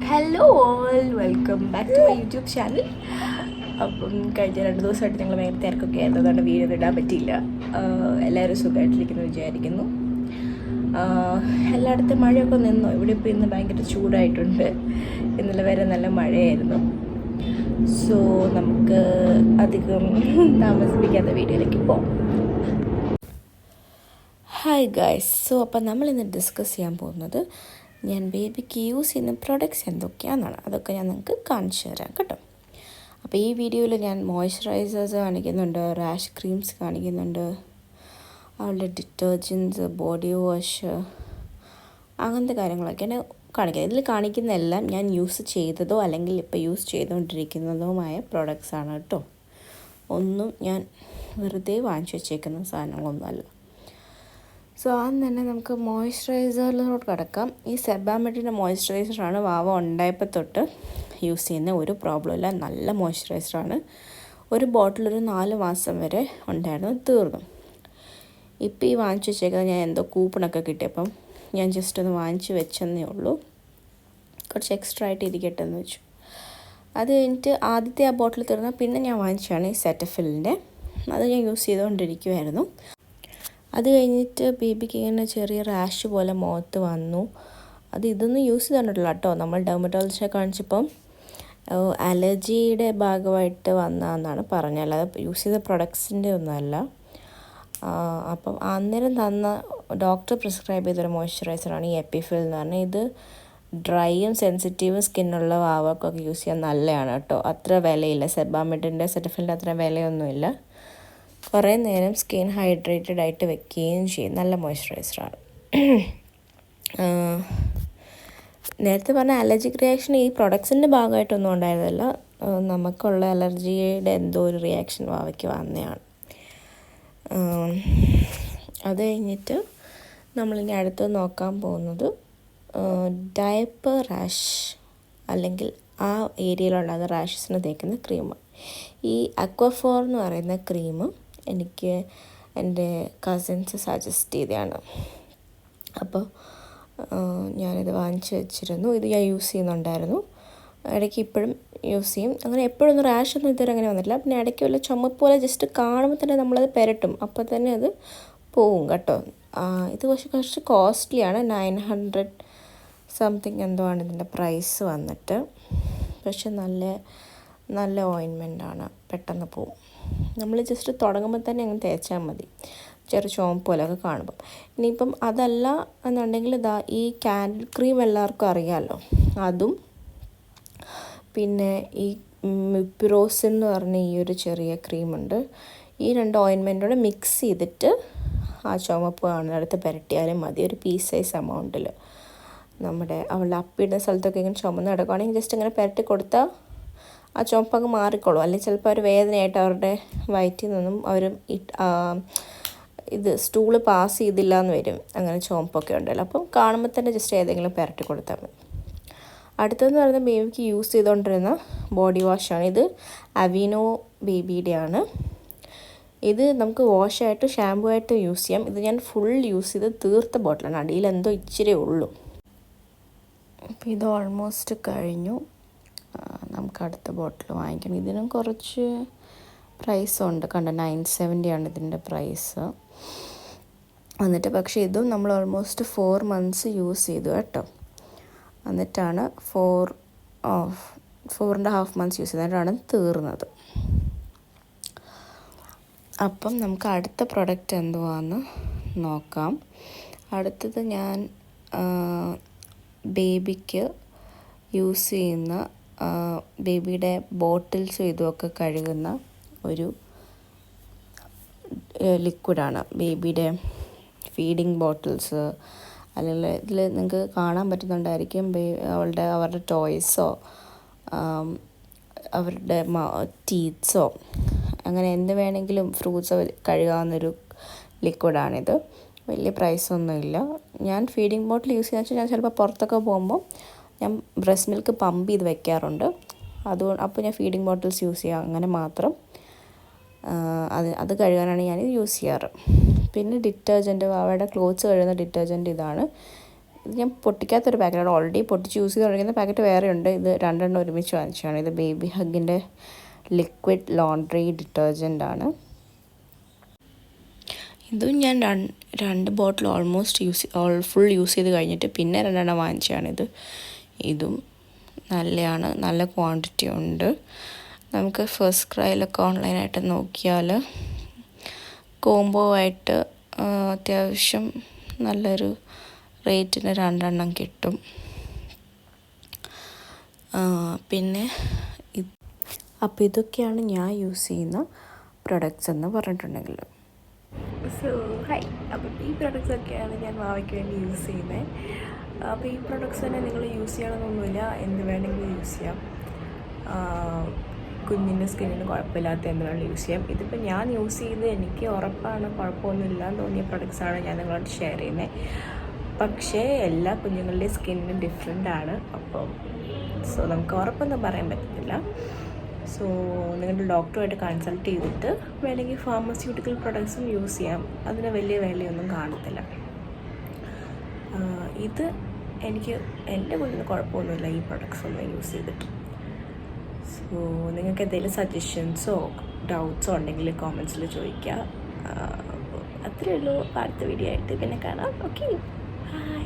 Hello all welcome back to my YouTube channel. അപ്പം കഴിഞ്ഞ 2 ദിവസമായിട്ട് ഞങ്ങൾ ഭയങ്കര തിരക്കൊക്കെ ആയിരുന്നു, അതുകൊണ്ട് വീഡിയോ ഇടാൻ പറ്റിയില്ല. എല്ലാവരും സുഖമായിട്ടിരിക്കുന്നു വിചാരിക്കുന്നു. എല്ലായിടത്തും മഴയൊക്കെ നിന്നു. ഇവിടെ ഇപ്പോൾ ഇന്ന് ഭയങ്കര ചൂടായിട്ടുണ്ട്. ഇന്നലെ വരെ നല്ല മഴയായിരുന്നു. സോ നമുക്ക് അധികം താമസിപ്പിക്കാത്ത വീഡിയോയിലേക്ക് പോകാം. Hi guys. സോ അപ്പം നമ്മളിന്ന് ഡിസ്കസ് ചെയ്യാൻ പോകുന്നത് ഞാൻ ബേബിക്ക് യൂസ് ചെയ്യുന്ന പ്രൊഡക്ട്സ് എന്തൊക്കെയാണെന്നാണ്. അതൊക്കെ ഞാൻ നിങ്ങൾക്ക് കാണിച്ചു തരാം കേട്ടോ. അപ്പോൾ ഈ വീഡിയോയിൽ ഞാൻ മോയ്സ്ചറൈസേഴ്സ് കാണിക്കുന്നുണ്ട്, റാഷ് ക്രീംസ് കാണിക്കുന്നുണ്ട്, അവളുടെ ഡിറ്റർജൻസ്, ബോഡി വാഷ്, അങ്ങനത്തെ കാര്യങ്ങളൊക്കെയാണ് കാണിക്കുന്നത്. ഇതിൽ കാണിക്കുന്നതെല്ലാം ഞാൻ യൂസ് ചെയ്തതോ അല്ലെങ്കിൽ ഇപ്പോൾ യൂസ് ചെയ്തുകൊണ്ടിരിക്കുന്നതുമായ പ്രൊഡക്ട്സാണ് കേട്ടോ. ഒന്നും ഞാൻ വെറുതെ വാങ്ങിച്ചു വെച്ചേക്കുന്ന സാധനങ്ങളൊന്നുമല്ല. സോ ആദ്യം തന്നെ നമുക്ക് മോയ്സ്ചറൈസറിലോട്ട് കിടക്കാം. ഈ സെബാമെഡിൻ്റെ മോയ്സ്ചറൈസറാണ് വാവ ഉണ്ടായപ്പോൾ തൊട്ട് യൂസ് ചെയ്യുന്ന, ഒരു പ്രോബ്ലം ഇല്ല, നല്ല മോയ്സ്ചറൈസറാണ്. ഒരു ബോട്ടിൽ ഒരു 4 മാസം വരെ ഉണ്ടായിരുന്നു, തീർന്നു. ഇപ്പോൾ ഈ വാങ്ങിച്ചു വെച്ചേക്കുന്നത് ഞാൻ എന്തോ കൂപ്പണൊക്കെ കിട്ടിയപ്പം ഞാൻ ജസ്റ്റ് ഒന്ന് വാങ്ങിച്ച് വെച്ചെന്നേ ഉള്ളൂ. കുറച്ച് എക്സ്ട്രാ ആയിട്ട് ഇരിക്കട്ടെ എന്ന് വെച്ചു. അത് കഴിഞ്ഞിട്ട് ആദ്യത്തെ ആ ബോട്ടിൽ തീർന്നാൽ പിന്നെ ഞാൻ വാങ്ങിച്ചതാണ് ഈ സെറ്റഫിലിൻ്റെ. അത് ഞാൻ യൂസ് ചെയ്തുകൊണ്ടിരിക്കുമായിരുന്നു. അത് കഴിഞ്ഞിട്ട് ബേബിക്ക് ഇങ്ങനെ ചെറിയ റാഷ് പോലെ മുഖത്ത് വന്നു. ഇതൊന്നും യൂസ് ചെയ്തിട്ടില്ല കേട്ടോ. നമ്മൾ ഡെർമറ്റോളജിസ്റ്റിനെ കാണിച്ചപ്പം അലർജിയുടെ ഭാഗമായിട്ട് വന്നതെന്നാണ് പറഞ്ഞത്, അല്ലാതെ യൂസ് ചെയ്ത പ്രൊഡക്ട്സിൻ്റെ ഒന്നുമല്ല. അപ്പം അന്നേരം തന്ന ഡോക്ടർ പ്രിസ്ക്രൈബ് ചെയ്തൊരു മോയ്സ്ചറൈസറാണ് ഈ എപ്പിഫിൽ എന്ന് പറഞ്ഞാൽ. ഇത് ഡ്രൈയും സെൻസിറ്റീവും സ്കിന്നുള്ള വാവക്കൊക്കെ യൂസ് ചെയ്യാൻ നല്ലതാണ് കേട്ടോ. അത്ര വിലയില്ല, സെബാമെഡിൻ്റെ സെറ്റഫിലിൻ്റെ അത്ര വിലയൊന്നുമില്ല. കുറേ നേരം സ്കിൻ ഹൈഡ്രേറ്റഡ് ആയിട്ട് വെക്കുകയും ചെയ്യും. നല്ല മോയ്സ്ചറൈസറാണ്. നേരത്തെ പറഞ്ഞ അലർജിക് റിയാക്ഷൻ ഈ പ്രൊഡക്ട്സിൻ്റെ ഭാഗമായിട്ടൊന്നും ഉണ്ടായതല്ല, നമുക്കുള്ള അലർജിയുടെ എന്തോ ഒരു റിയാക്ഷൻ വാവയ്ക്ക് വന്നതാണ്. അത് കഴിഞ്ഞിട്ട് നമ്മളിനി അടുത്ത് നോക്കാൻ പോകുന്നത് ഡയപ്പർ റാഷ് അല്ലെങ്കിൽ ആ ഏരിയയിലുണ്ടാകുന്ന റാഷസിന് തേക്കുന്ന ക്രീമാണ്. ഈ അക്വഫോർ എന്ന് പറയുന്ന ക്രീം എനിക്ക് എൻ്റെ കസിൻസ് സജസ്റ്റ് ചെയ്തതാണ്. അപ്പോൾ ഞാനിത് വാങ്ങിച്ച് വെച്ചിരുന്നു. ഇത് ഞാൻ യൂസ് ചെയ്യുന്നുണ്ടായിരുന്നു, ഇടയ്ക്ക് ഇപ്പോഴും യൂസ് ചെയ്യും. അങ്ങനെ എപ്പോഴൊന്നും റാഷൊന്നും ഇതുവരെ അങ്ങനെ വന്നിട്ടില്ല. പിന്നെ ഇടയ്ക്ക് വല്ല ചുമപ്പ് പോലെ ജസ്റ്റ് കാണുമ്പോൾ തന്നെ നമ്മളത് പുരട്ടും, അപ്പോൾ തന്നെ അത് പോവും കേട്ടോ. ഇത് കുറച്ച് കോസ്റ്റ്ലിയാണ്, 900 സംതിങ് എന്തോ ആണ് ഇതിൻ്റെ പ്രൈസ് വന്നിട്ട്. പക്ഷെ നല്ല ഓയിൻമെൻറ്റാണ്, പെട്ടെന്ന് പോവും. നമ്മൾ ജസ്റ്റ് തുടങ്ങുമ്പോൾ തന്നെ അങ്ങ് തേച്ചാൽ മതി, ചെറു ചുവപ്പ് പോലെയൊക്കെ കാണുമ്പം. ഇനിയിപ്പം അതല്ല എന്നുണ്ടെങ്കിൽ ഈ കാൻഡിൽ ക്രീം എല്ലാവർക്കും അറിയാമല്ലോ, അതും പിന്നെ ഈ മിപ്പിറോസിൻ എന്ന് പറഞ്ഞ ഈ ഒരു ചെറിയ ക്രീമുണ്ട്. ഈ 2 ഓയിൻമെൻറ്റോടെ മിക്സ് ചെയ്തിട്ട് ആ ചുവപ്പ് കാണുന്നിടത്ത് പുരട്ടിയാലും മതി. ഒരു പീസ് സൈസ് എമൗണ്ടിൽ അവളുടെ അപ്പിടുന്ന സ്ഥലത്തൊക്കെ ഇങ്ങനെ ചുമന്ന് കിടക്കുകയാണെങ്കിൽ ജസ്റ്റ് ഇങ്ങനെ പുരട്ടി കൊടുത്താൽ ആ ചുവപ്പങ്ങ് മാറിക്കോളും. അല്ലെങ്കിൽ ചിലപ്പോൾ അവർ വേദനയായിട്ട് അവരുടെ വയറ്റിൽ നിന്നും അവർ സ്റ്റൂള് പാസ് ചെയ്തില്ല എന്ന് വരും, അങ്ങനെ ചുവപ്പൊക്കെ ഉണ്ടല്ലോ. അപ്പം കാണുമ്പോൾ തന്നെ ജസ്റ്റ് ഏതെങ്കിലും പുരട്ടി കൊടുത്താൽ മതി. അടുത്തതെന്ന് പറയുന്നത് ബേബിക്ക് യൂസ് ചെയ്തുകൊണ്ടിരുന്ന ബോഡി വാഷാണ്. ഇത് അവീനോ ബേബിയുടെയാണ്. ഇത് നമുക്ക് വാഷായിട്ട് ഷാമ്പൂ ആയിട്ട് യൂസ് ചെയ്യാം. ഇത് ഞാൻ ഫുൾ യൂസ് ചെയ്ത് തീർത്ത ബോട്ടിലാണ്, അടിയിൽ എന്തോ ഇച്ചിരി ഉള്ളൂ. അപ്പോൾ ഇത് ഓൾമോസ്റ്റ് കഴിഞ്ഞു. നമുക്ക് അടുത്ത ബോട്ടിൽ വാങ്ങിക്കണം. ഇതിനും കുറച്ച് പ്രൈസുണ്ട്, കണ്ടോ 970 ആണ് ഇതിൻ്റെ പ്രൈസ് എന്നിട്ട്. പക്ഷേ ഇതും നമ്മൾ ഓൾമോസ്റ്റ് 4 മന്ത്സ് യൂസ് ചെയ്തു കേട്ടോ. എന്നിട്ടാണ് 4.5 മന്ത്സ് യൂസ് ചെയ്തിട്ടാണ് തീർന്നത്. അപ്പം നമുക്ക് അടുത്ത പ്രൊഡക്റ്റ് എന്തുവാന്ന് നോക്കാം. അടുത്തത് ഞാൻ ബേബിക്ക് യൂസ് ചെയ്യുന്ന ബേബിയുടെ ബോട്ടിൽസും ഇതുമൊക്കെ കഴുകുന്ന ഒരു ലിക്വിഡാണ്. ബേബിയുടെ ഫീഡിങ് ബോട്ടിൽസ്, അല്ലെങ്കിൽ ഇതിൽ നിങ്ങൾക്ക് കാണാൻ പറ്റുന്നുണ്ടായിരിക്കും, അവരുടെ ടോയ്സോ അവരുടെ ടീത്ത്സോ അങ്ങനെ എന്ത് വേണമെങ്കിലും ഫ്രൂട്ട്സോ കഴുകാവുന്നൊരു ലിക്വിഡാണിത്. വലിയ പ്രൈസൊന്നുമില്ല. ഞാൻ ഫീഡിങ് ബോട്ടിൽ യൂസ് ചെയ്യുന്ന വെച്ചാൽ ഞാൻ ചിലപ്പോൾ പുറത്തൊക്കെ പോകുമ്പോൾ ഞാൻ ബ്രസ്റ്റ് മിൽക്ക് പമ്പ് ചെയ്ത് വെക്കാറുണ്ട്. അപ്പോൾ ഞാൻ ഫീഡിങ് ബോട്ടിൽസ് യൂസ് ചെയ്യാം, അങ്ങനെ മാത്രം. അത് കഴുകാനാണ് ഞാനിത് യൂസ് ചെയ്യാറ്. പിന്നെ ഡിറ്റർജൻറ്റ്, അവരുടെ ക്ലോത്ത്സ് കഴുകുന്ന ഡിറ്റർജൻറ്റ് ഇതാണ്. ഇത് ഞാൻ പൊട്ടിക്കാത്തൊരു പാക്കറ്റാണ്, ഓൾറെഡി പൊട്ടിച്ച് യൂസ് ചെയ്ത് തുടങ്ങുന്ന പാക്കറ്റ് വേറെ ഉണ്ട്. ഇത് 2 ഒരുമിച്ച് വാങ്ങിച്ചതാണ്. ഇത് ബേബി ഹഗിൻ്റെ ലിക്വിഡ് ലോണ്ട്രി ഡിറ്റർജൻ്റ് ആണ്. ഇതും ഞാൻ 2 ബോട്ടിൽ ഓൾമോസ്റ്റ് ഫുൾ യൂസ് ചെയ്ത് കഴിഞ്ഞിട്ട് പിന്നെ 2 വാങ്ങിച്ചതാണിത്. ഇതും നല്ലതാണ്, നല്ല ക്വാണ്ടിറ്റി ഉണ്ട്. നമുക്ക് ഫസ്റ്റ് ക്രൈയിലൊക്കെ ഓൺലൈനായിട്ട് നോക്കിയാൽ കോംബോ ആയിട്ട് അത്യാവശ്യം നല്ലൊരു റേറ്റിന് 2 കിട്ടും. പിന്നെ അപ്പോൾ ഇതൊക്കെയാണ് ഞാൻ യൂസ് ചെയ്യുന്ന പ്രൊഡക്ട്സ് എന്ന് പറഞ്ഞിട്ടുണ്ടെങ്കിൽ. സോ ഹായ്, അപ്പം ഈ പ്രൊഡക്ട്സൊക്കെയാണ് ഞാൻ വാവയ്ക്ക് വേണ്ടി യൂസ് ചെയ്യുന്നത്. അപ്പോൾ ഈ പ്രൊഡക്ട്സ് തന്നെ നിങ്ങൾ യൂസ് ചെയ്യണമെന്നൊന്നുമില്ല, എന്ത് വേണമെങ്കിലും യൂസ് ചെയ്യാം. കുഞ്ഞിൻ്റെ സ്കിന്നിന് കുഴപ്പമില്ലാത്ത എന്ത് വേണമെങ്കിലും യൂസ് ചെയ്യാം. ഇതിപ്പോൾ ഞാൻ യൂസ് ചെയ്ത് എനിക്ക് ഉറപ്പാണ് കുഴപ്പമൊന്നുമില്ല എന്ന് തോന്നിയ പ്രൊഡക്ട്സാണ് ഞാൻ നിങ്ങളോട് ഷെയർ ചെയ്യുന്നത്. പക്ഷേ എല്ലാ കുഞ്ഞുങ്ങളുടെയും സ്കിന്നും ഡിഫറെൻ്റ് ആണ്. അപ്പം സോ നമുക്ക് ഉറപ്പൊന്നും പറയാൻ പറ്റത്തില്ല. സോ നിങ്ങളുടെ ഡോക്ടറുമായിട്ട് കൺസൾട്ട് ചെയ്തിട്ട് വേണമെങ്കിൽ ഫാർമസ്യൂട്ടിക്കൽ പ്രൊഡക്ട്സും യൂസ് ചെയ്യാം. അതിന് വലിയ വിലയൊന്നും കാണത്തില്ല. ഇത് എൻ്റെ കുഞ്ഞിന് കുഴപ്പമൊന്നുമില്ല ഈ പ്രൊഡക്ട്സ് ഒന്നും യൂസ് ചെയ്തിട്ട്. സോ നിങ്ങൾക്ക് എന്തെങ്കിലും സജഷൻസോ ഡൗട്ട്സോ ഉണ്ടെങ്കിൽ കോമെൻറ്റ്സിൽ ചോദിക്കുക. അത്രയേ ഉള്ളൂ. അടുത്ത വീഡിയോ ആയിട്ട് പിന്നെ കാണാം. Okay, by.